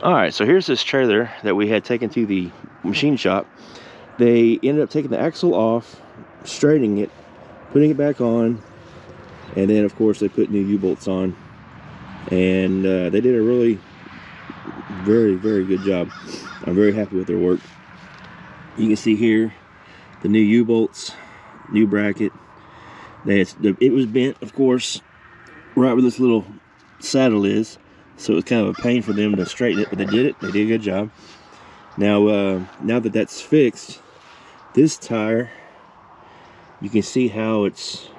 All right, so here's this trailer that we had taken to the machine shop. They ended up taking the axle off, straightening it, putting it back on, and then of course they put new U-bolts on, and they did a really very good job. I'm very happy with their work. You can see here the new U-bolts, new bracket. It was bent, of course, right where this little saddle is, so it was kind of a pain for them to straighten it, but they did it. They did a good job. Now now that that's fixed, this tire, you can see how it's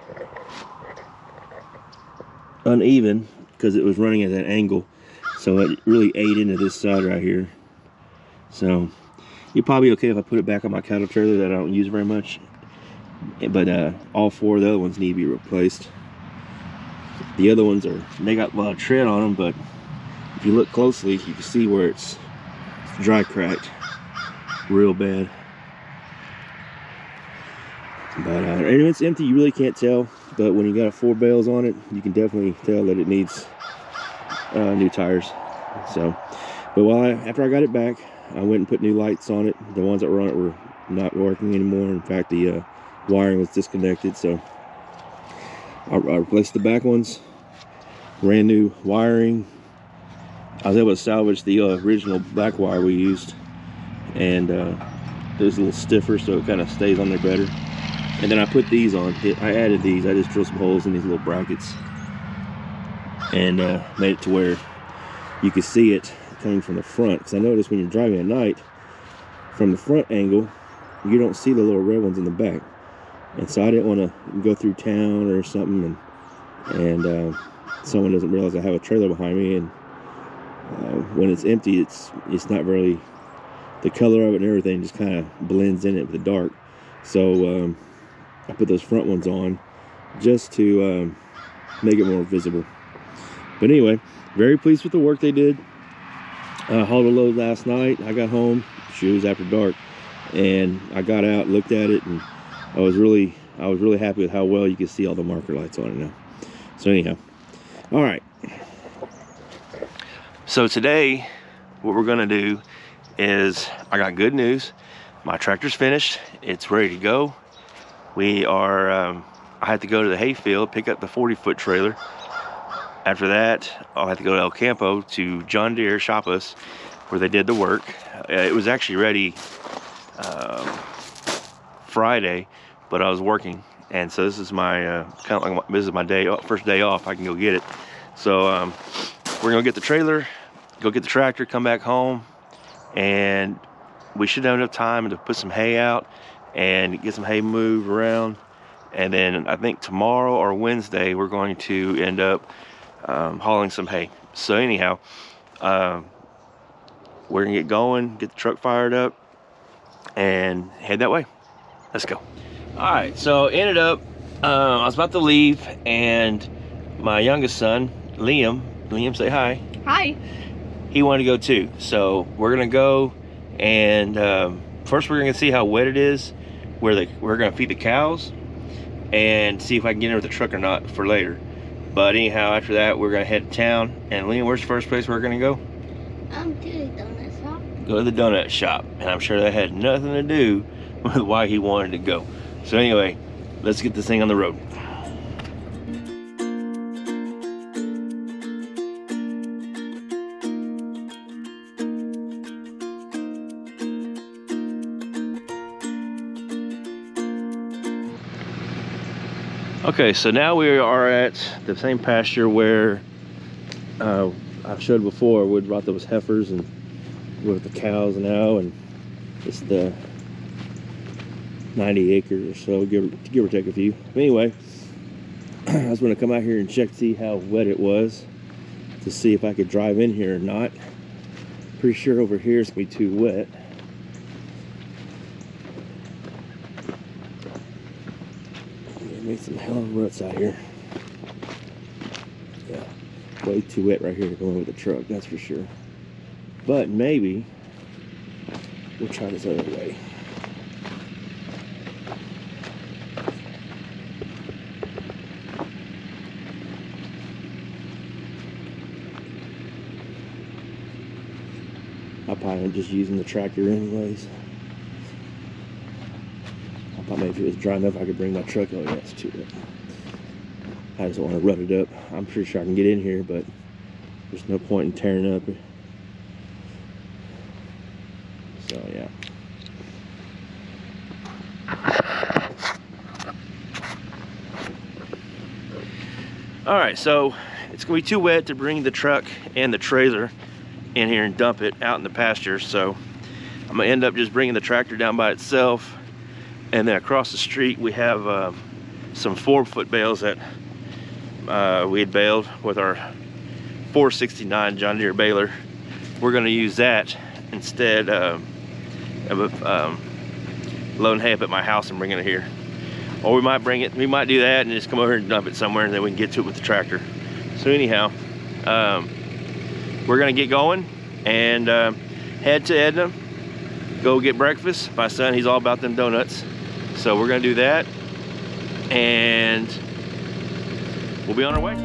uneven because it was running at an angle, so it really ate into this side right here. So you're probably okay if I put it back on my cattle trailer that I don't use very much, but all four of the other ones need to be replaced. The other ones they got a lot of tread on them, but if you look closely, you can see where it's dry cracked real bad. But and it's empty, you really can't tell, but when you got 4 bales on it, you can definitely tell that it needs new tires. So, but after I got it back, I went and put new lights on it. The ones that were on it were not working anymore. In fact, the wiring was disconnected, so I replaced the back ones, ran new wiring. I was able to salvage the original black wire we used, and it was a little stiffer, so it kind of stays on there better. And then I put these on. I added these. I just drilled some holes in these little brackets and made it to where you can see it coming from the front. Because I noticed when you're driving at night, from the front angle, you don't see the little red ones in the back. And so I didn't want to go through town or something and someone doesn't realize I have a trailer behind me, and when it's empty, it's not really, the color of it and everything just kind of blends in it with the dark. So I put those front ones on just to make it more visible. But anyway, very pleased with the work they did. Hauled a load last night. I got home, it was after dark, and I got out, looked at it, and I was really happy with how well you can see all the marker lights on it now. So anyhow, all right. So today, what we're gonna do is, I got good news. My tractor's finished. It's ready to go. We are, I had to go to the hayfield, pick up the 40-foot trailer. After that, I'll have to go to El Campo to John Deere Shop Us, where they did the work. It was actually ready Friday, but I was working, and so this is my kind of like this is my first day off. I can go get it. So we're gonna get the trailer, go get the tractor, come back home, and we should have enough time to put some hay out and get some hay moved around. And then I think tomorrow or Wednesday we're going to end up hauling some hay. So anyhow, we're gonna get going, get the truck fired up, and head that way. Let's go. All right, so ended up, I was about to leave, and my youngest son, Liam, say hi. Hi. He wanted to go too. So we're gonna go, and first we're gonna see how wet it is, we're gonna feed the cows, and see if I can get in with the truck or not for later. But anyhow, after that, we're gonna head to town. And Liam, where's the first place we're gonna go? To the donut shop. Go to the donut shop. And I'm sure that had nothing to do with why he wanted to go. So anyway, let's get this thing on the road. Okay, so now we are at the same pasture where I've showed before. We brought those heifers and with the cows now, and it's the 90 acres or so, give or take a few. But anyway, I was going to come out here and check to see how wet it was, to see if I could drive in here or not. Pretty sure over here it's going to be too wet. Made some hell of ruts out here. Yeah, way too wet right here to go in with the truck, that's for sure. But maybe we'll try this other way. probably end up just using the tractor anyways. I thought maybe if it was dry enough I could bring my truck. Oh yeah, it's too wet. I just don't want to rut it up. I'm pretty sure I can get in here, but there's no point in tearing up. So yeah. Alright, so it's gonna be too wet to bring the truck and the trailer in here and dump it out in the pasture, so I'm gonna end up just bringing the tractor down by itself, and then across the street we have some 4-foot bales that we had baled with our 469 John Deere baler. We're gonna use that instead of loading hay up at my house and bringing it here. Or we might do that and just come over and dump it somewhere, and then we can get to it with the tractor. So anyhow, we're gonna get going and head to Edna, go get breakfast. My son, he's all about them donuts. So we're gonna do that, and we'll be on our way.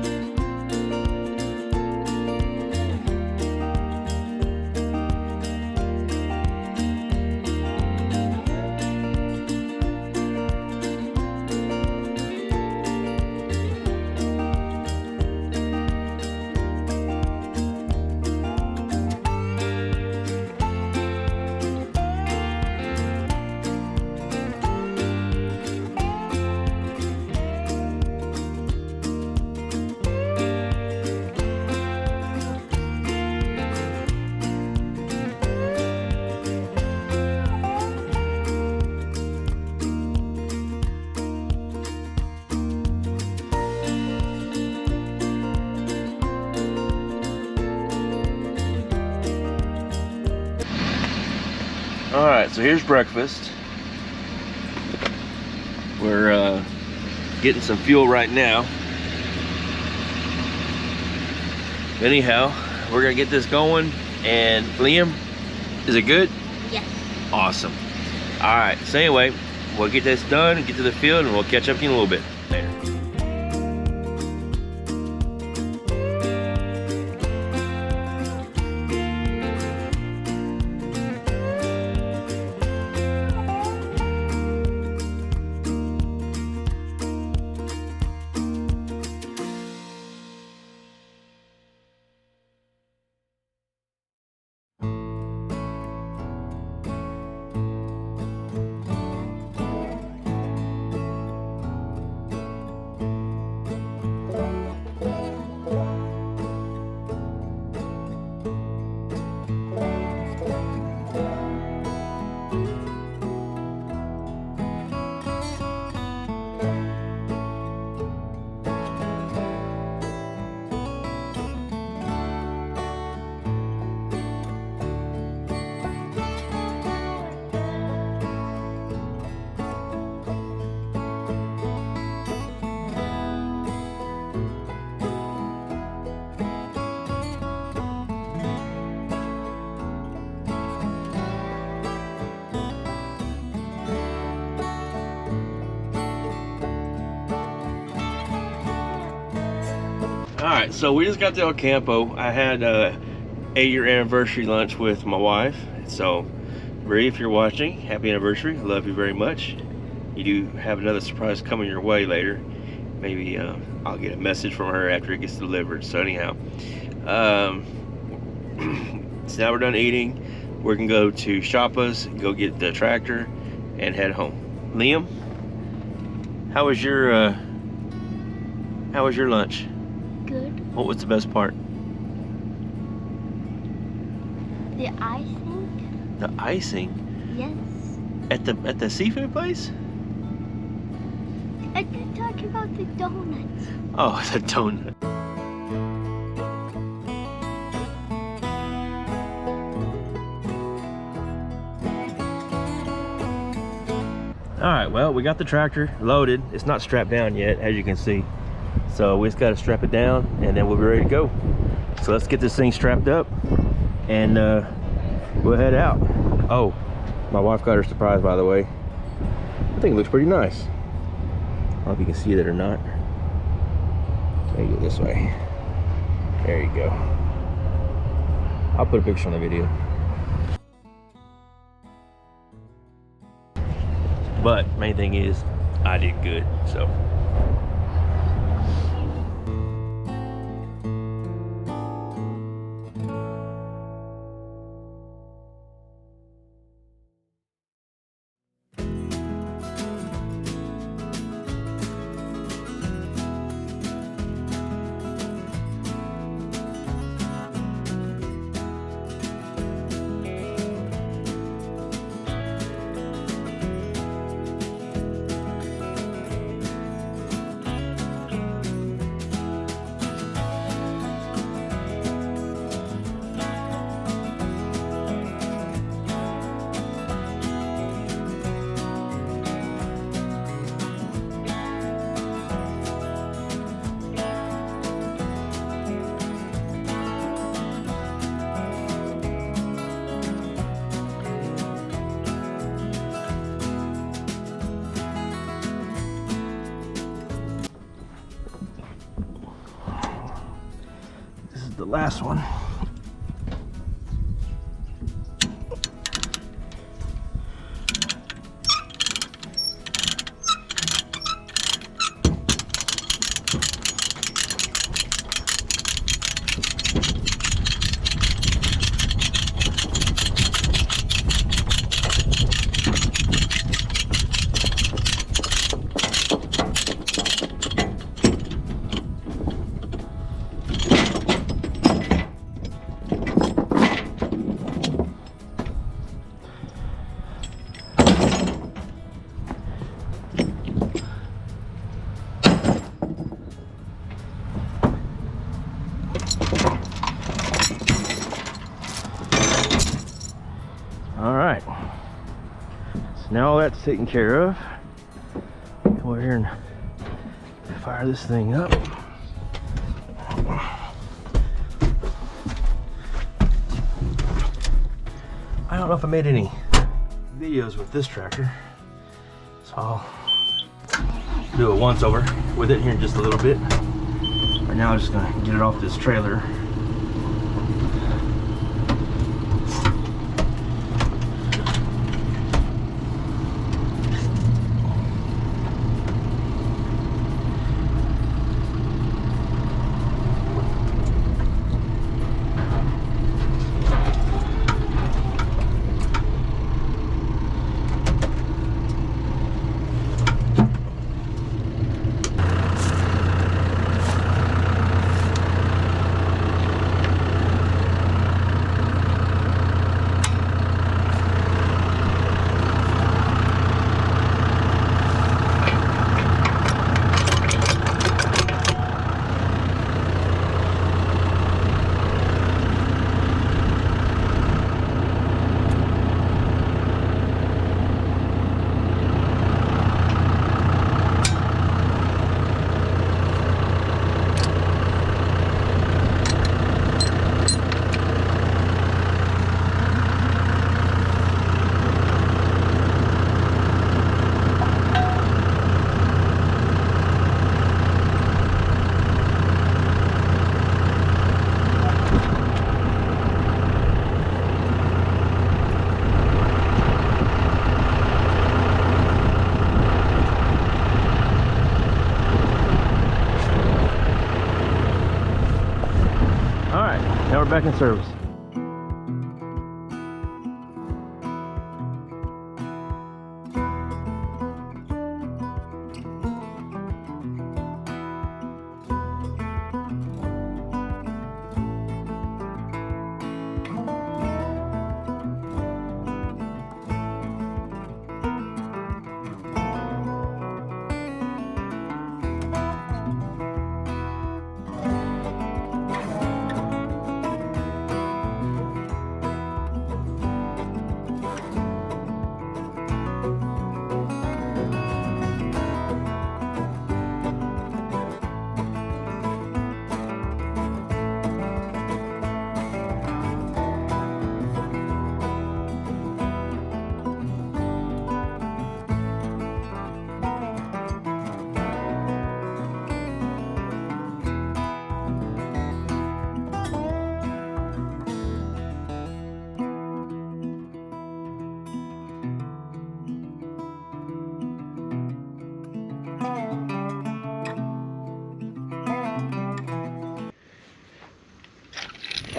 All right, so here's breakfast. We're getting some fuel right now. Anyhow, we're gonna get this going. And Liam, is it good? Yes. Awesome. All right, so anyway, we'll get this done and get to the field, and we'll catch up to you in a little bit later. Alright, so we just got to El Campo. I had a 8-year anniversary lunch with my wife. So, Bree, if you're watching, happy anniversary. I love you very much. You do have another surprise coming your way later. Maybe I'll get a message from her after it gets delivered. So anyhow, so now we're done eating. We're gonna go to Shoppa's, go get the tractor, and head home. Liam, how was your lunch? Good. What was the best part? The icing? The icing? Yes. At the seafood place? I did talk about the donuts. Oh, the donut. Alright, well, we got the tractor loaded. It's not strapped down yet, as you can see. So we just got to strap it down, and then we'll be ready to go. So let's get this thing strapped up, and we'll head out. Oh, my wife got her surprise, by the way. I think it looks pretty nice. I don't know if you can see that or not. There you go, this way. There you go. I'll put a picture on the video. But main thing is I did good, so. The last one. Alright, so now all that's taken care of. Come over here and fire this thing up. I don't know if I made any videos with this tractor, so I'll do a once over with it here in just a little bit. Right now I'm just gonna get it off this trailer. Now we're back in service.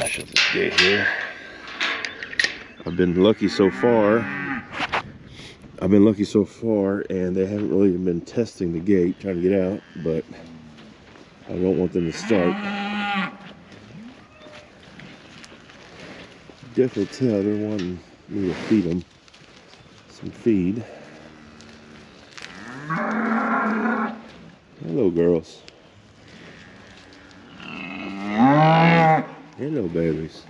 shut this gate here. I've been lucky so far. And they haven't really been testing the gate, trying to get out, but I don't want them to start. Definitely tell they're wanting me to feed them some feed. Hello, girls. Hello, babies.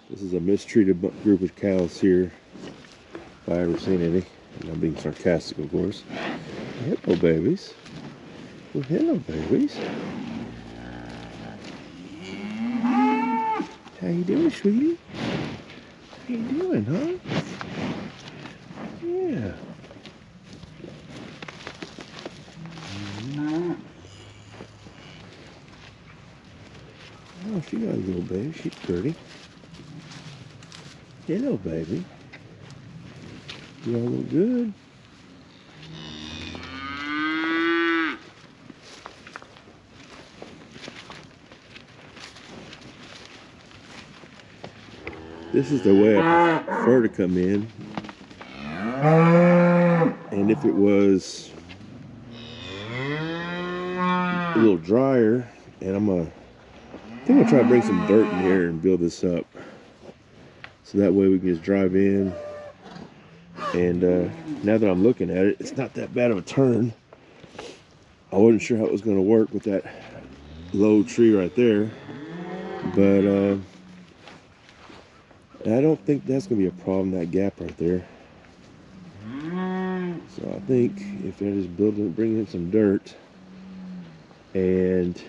This is a mistreated group of cows here, if I ever seen any. And I'm being sarcastic, of course. Hello, babies. Well, hello, babies. How you doing, sweetie? How you doing, huh? Yeah. Oh, she got a little baby. She's pretty. Hello, baby. You all look good. This is the way I prefer to come in. And if it was a little drier, and I think I'm gonna try to bring some dirt in here and build this up. So that way we can just drive in. And now that I'm looking at it, it's not that bad of a turn. I wasn't sure how it was gonna work with that low tree right there. But I don't think that's gonna be a problem, that gap right there. So I think if I just bring in some dirt and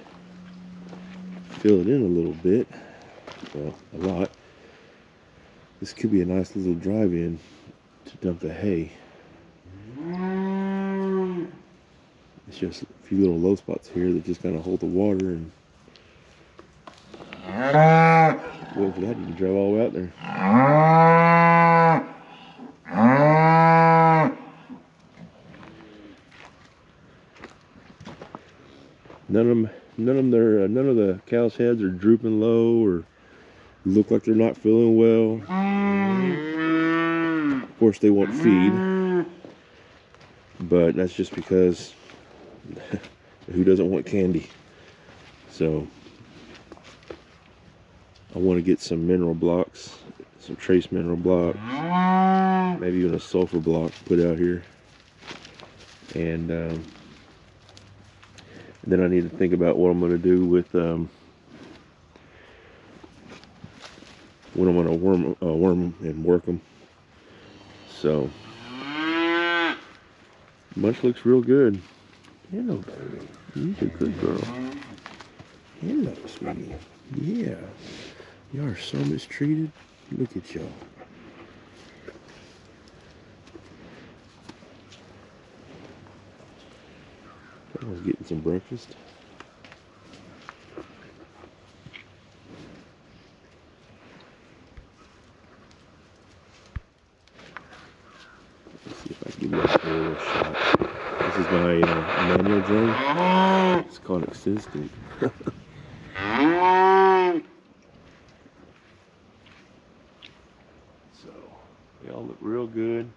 fill it in a little bit, well, a lot, this could be a nice little drive-in to dump the hay. It's just a few little low spots here that just kind of hold the water, and well, for that you can drive all the way out there. None of the cows' heads are drooping low or look like they're not feeling well. Of course, they want feed, but that's just because who doesn't want candy? So I want to get some mineral blocks, some trace mineral block, maybe even a sulfur block to put out here. And then I need to think about what I'm going to do with when I'm going to worm them and work them. So much looks real good. Hello, baby. You're a good girl. Hello, sweetie. Yeah. You are so mistreated. Look at y'all. I was getting some breakfast. Let's see if I can give you a little shot. This is my manual drone. It's called Existing. So they all look real good.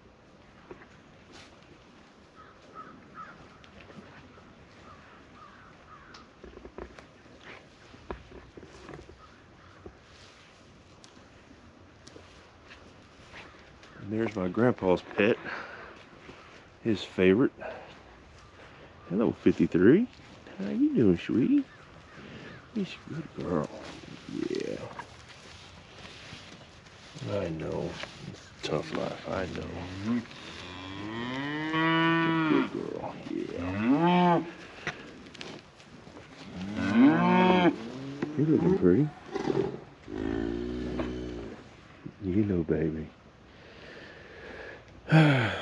And there's my grandpa's pet, his favorite. Hello, 53. How you doing, sweetie? You're a good girl. Yeah. I know. It's a tough life, I know. You're a good girl. Yeah. You're looking pretty. You know, baby.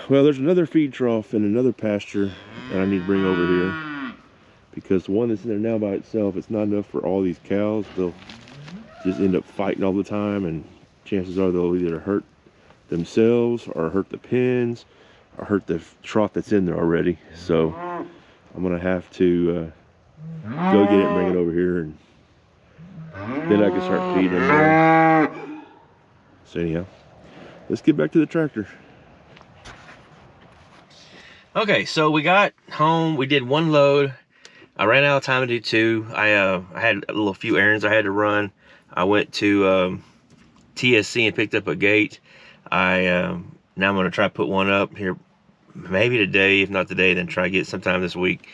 Well, there's another feed trough and another pasture that I need to bring over here, because the one that's in there now by itself, it's not enough for all these cows. They'll just end up fighting all the time, and chances are they'll either hurt themselves or hurt the pins or hurt the trough that's in there already. So I'm gonna have to go get it and bring it over here, and then I can start feeding them. So anyhow, let's get back to the tractor. Okay, so we got home. We did one load. I ran out of time to do two. I had a few errands I had to run. I went to TSC and picked up a gate. Now I'm gonna try to put one up here, maybe today. If not today, then try to get it sometime this week.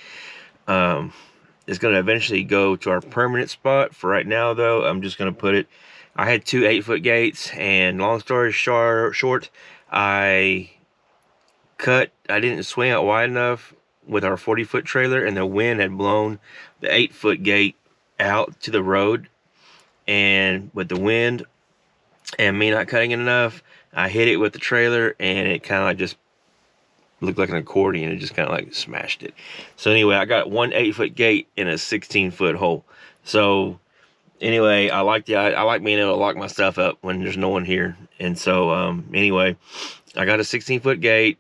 It's gonna eventually go to our permanent spot. For right now, though, I'm just gonna put it. I had two 8-foot gates, and long story short, I didn't swing out wide enough with our 40-foot trailer, and the wind had blown the 8-foot gate out to the road. And with the wind and me not cutting it enough, I hit it with the trailer, and it kind of like just looked like an accordion. It just kind of like smashed it. So anyway, I got one 8-foot gate in a 16-foot hole. So anyway, I like being able to lock my stuff up when there's no one here. And so anyway, I got a 16-foot gate.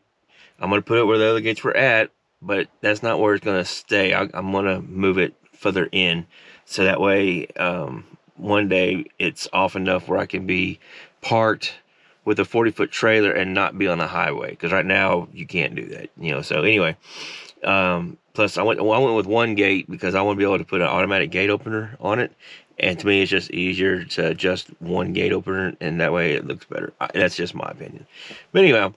I'm gonna put it where the other gates were at, but that's not where it's gonna stay. I'm gonna move it further in, so that way one day it's off enough where I can be parked with a 40-foot trailer and not be on the highway. Because right now you can't do that, you know. So anyway, plus I went with one gate because I want to be able to put an automatic gate opener on it. And to me, it's just easier to adjust one gate opener, and that way it looks better. That's just my opinion. But anyway,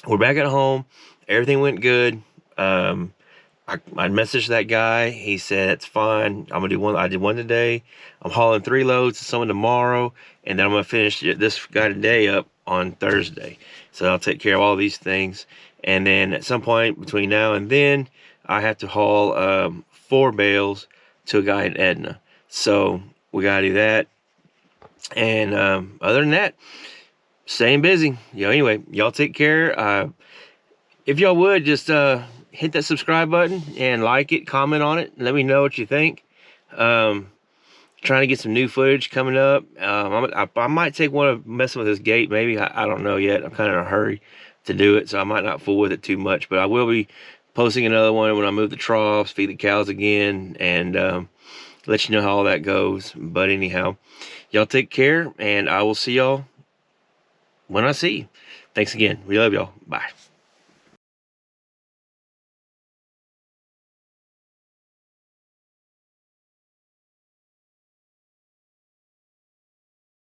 we're back at home. Everything went good. I messaged that guy. He said it's fine. I'm gonna do one. I did one today. I'm hauling 3 loads to someone tomorrow, and then I'm gonna finish this guy today up on Thursday. So I'll take care of all these things, and then at some point between now and then, I have to haul 4 bales to a guy in Edna. So we gotta do that. And other than that, staying busy. Anyway, y'all take care. If y'all would just hit that subscribe button and like it, comment on it, and let me know what you think. Trying to get some new footage coming up. I might take one of messing with this gate, maybe. I don't know yet. I'm kind of in a hurry to do it, so I might not fool with it too much. But I will be posting another one when I move the troughs, feed the cows again, and let you know how all that goes. But anyhow, y'all take care, and I will see y'all when I see you. Thanks again. We love y'all. Bye.